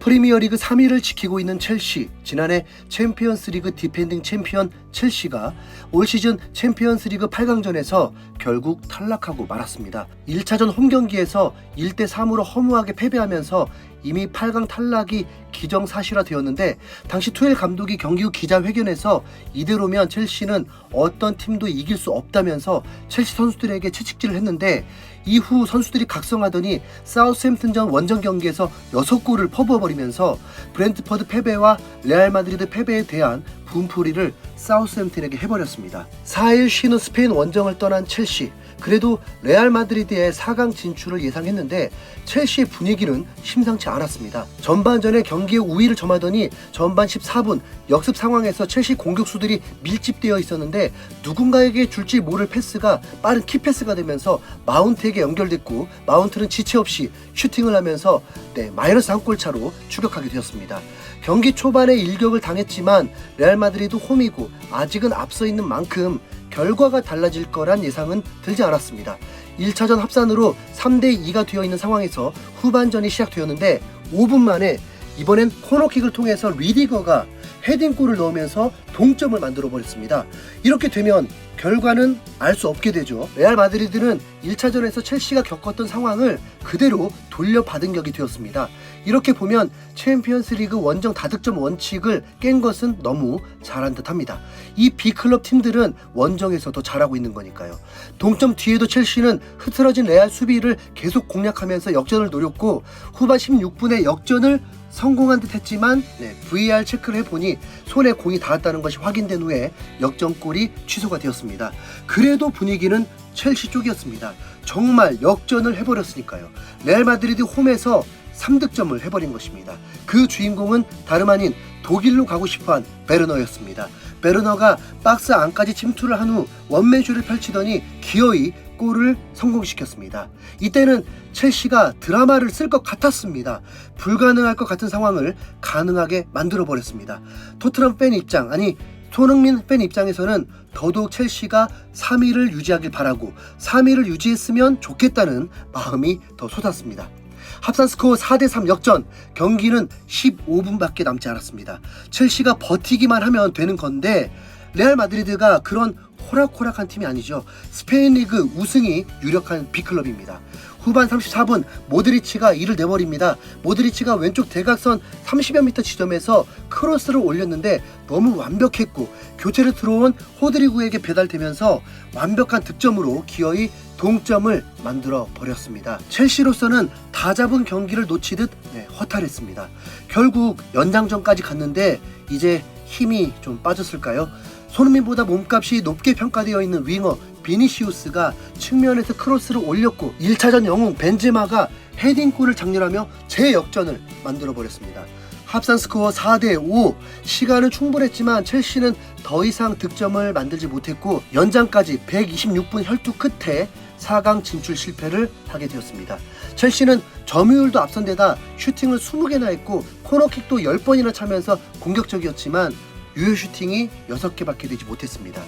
프리미어리그 3위를 지키고 있는 첼시, 지난해 챔피언스리그 디펜딩 챔피언 첼시가 올 시즌 챔피언스리그 8강전에서 결국 탈락하고 말았습니다. 1차전 홈경기에서 1대3으로 허무하게 패배하면서 이미 8강 탈락이 기정사실화되었는데, 당시 투엘 감독이 경기 후 기자회견에서 이대로면 첼시는 어떤 팀도 이길 수 없다면서 첼시 선수들에게 채찍질을 했는데, 이후 선수들이 각성하더니 사우스햄튼전 원정 경기에서 6골을 퍼부어버리면서 브렌트퍼드 패배와 레알 마드리드 패배에 대한 분풀이를 사우스햄튼에게 해버렸습니다. 4일 쉬는 스페인 원정을 떠난 첼시, 그래도 레알 마드리드의 4강 진출을 예상했는데 첼시의 분위기는 심상치 않았습니다. 전반전에 경기의 우위를 점하더니 전반 14분 역습 상황에서 첼시 공격수들이 밀집되어 있었는데 누군가에게 줄지 모를 패스가 빠른 키패스가 되면서 마운트에게 연결됐고, 마운트는 지체 없이 슈팅을 하면서 마이너스 1골 차로 추격하게 되었습니다. 경기 초반에 일격을 당했지만 레알 마드리드 홈이고 아직은 앞서 있는 만큼 결과가 달라질 거란 예상은 들지 않았습니다. 1차전 합산으로 3대2가 되어 있는 상황에서 후반전이 시작되었는데 5분 만에 이번엔 코너킥을 통해서 리디거가 헤딩골을 넣으면서 동점을 만들어 버렸습니다. 이렇게 되면 결과는 알 수 없게 되죠. 레알 마드리드는 1차전에서 첼시가 겪었던 상황을 그대로 돌려받은 격이 되었습니다. 이렇게 보면 챔피언스리그 원정 다득점 원칙을 깬 것은 너무 잘한 듯합니다. 이 B클럽 팀들은 원정에서 더 잘하고 있는 거니까요. 동점 뒤에도 첼시는 흐트러진 레알 수비를 계속 공략하면서 역전을 노렸고, 후반 16분에 역전을 성공한 듯 했지만 VAR 체크를 해보니 손에 공이 닿았다는 것이 확인된 후에 역전골이 취소가 되었습니다. 그래도 분위기는 첼시 쪽이었습니다. 정말 역전을 해버렸으니까요. 레알 마드리드 홈에서 3득점을 해버린 것입니다. 그 주인공은 다름 아닌 독일로 가고 싶어한 베르너였습니다. 베르너가 박스 안까지 침투를 한 후 원맨쇼를 펼치더니 기어이 골을 성공시켰습니다. 이때는 첼시가 드라마를 쓸 것 같았습니다. 불가능할 것 같은 상황을 가능하게 만들어버렸습니다. 토트넘 팬 입장, 아니 손흥민 팬 입장에서는 더더욱 첼시가 3위를 유지하길 바라고 3위를 유지했으면 좋겠다는 마음이 더 솟았습니다. 합산 스코어 4대3 역전, 경기는 15분밖에 남지 않았습니다. 첼시가 버티기만 하면 되는 건데 레알 마드리드가 그런 호락호락한 팀이 아니죠. 스페인 리그 우승이 유력한 B클럽입니다. 후반 34분 모드리치가 이를 내버립니다. 모드리치가 왼쪽 대각선 30여 미터 지점에서 크로스를 올렸는데 너무 완벽했고 교체로 들어온 호드리구에게 배달되면서 완벽한 득점으로 기어이 동점을 만들어 버렸습니다. 첼시로서는 다 잡은 경기를 놓치듯 허탈했습니다. 결국 연장전까지 갔는데 이제 힘이 좀 빠졌을까요? 손흥민보다 몸값이 높게 평가되어 있는 윙어 비니시우스가 측면에서 크로스를 올렸고 1차전 영웅 벤제마가 헤딩골을 장렬하며 재역전을 만들어버렸습니다. 합산 스코어 4대5, 시간은 충분했지만 첼시는 더 이상 득점을 만들지 못했고 연장까지 126분 혈투 끝에 4강 진출 실패를 하게 되었습니다. 첼시는 점유율도 앞선 데다 슈팅을 20개나 했고 코너킥도 10번이나 차면서 공격적이었지만 유효 슈팅이 6개밖에 되지 못했습니다.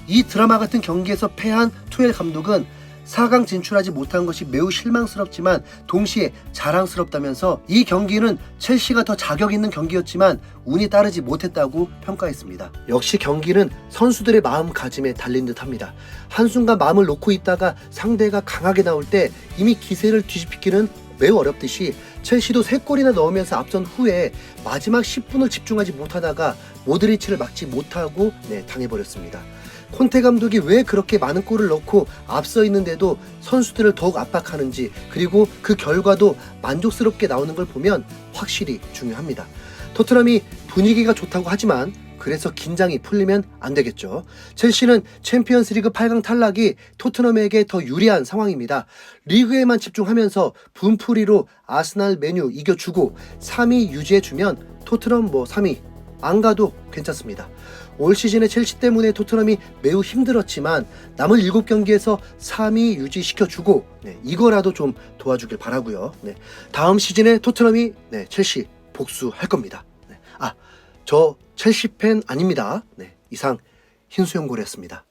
이 드라마 같은 경기에서 패한 투엘 감독은 4강 진출하지 못한 것이 매우 실망스럽지만 동시에 자랑스럽다면서 이 경기는 첼시가 더 자격 있는 경기였지만 운이 따르지 못했다고 평가했습니다. 역시 경기는 선수들의 마음가짐에 달린 듯합니다. 한순간 마음을 놓고 있다가 상대가 강하게 나올 때 이미 기세를 뒤집히기는 매우 어렵듯이 첼시도 3골이나 넣으면서 앞선 후에 마지막 10분을 집중하지 못하다가 모드리치를 막지 못하고 당해버렸습니다. 콘테 감독이 왜 그렇게 많은 골을 넣고 앞서 있는데도 선수들을 더욱 압박하는지, 그리고 그 결과도 만족스럽게 나오는 걸 보면 확실히 중요합니다. 토트넘이 분위기가 좋다고 하지만 그래서 긴장이 풀리면 안 되겠죠. 첼시는 챔피언스리그 8강 탈락이 토트넘에게 더 유리한 상황입니다. 리그에만 집중하면서 분풀이로 아스날, 맨유 이겨주고 3위 유지해주면 토트넘 3위 안 가도 괜찮습니다. 올 시즌에 첼시 때문에 토트넘이 매우 힘들었지만 남은 7경기에서 3위 유지시켜주고 이거라도 좀 도와주길 바라고요. 다음 시즌에 토트넘이 첼시 복수할 겁니다. 저 첼시 팬 아닙니다. 이상 흰수염고래였습니다.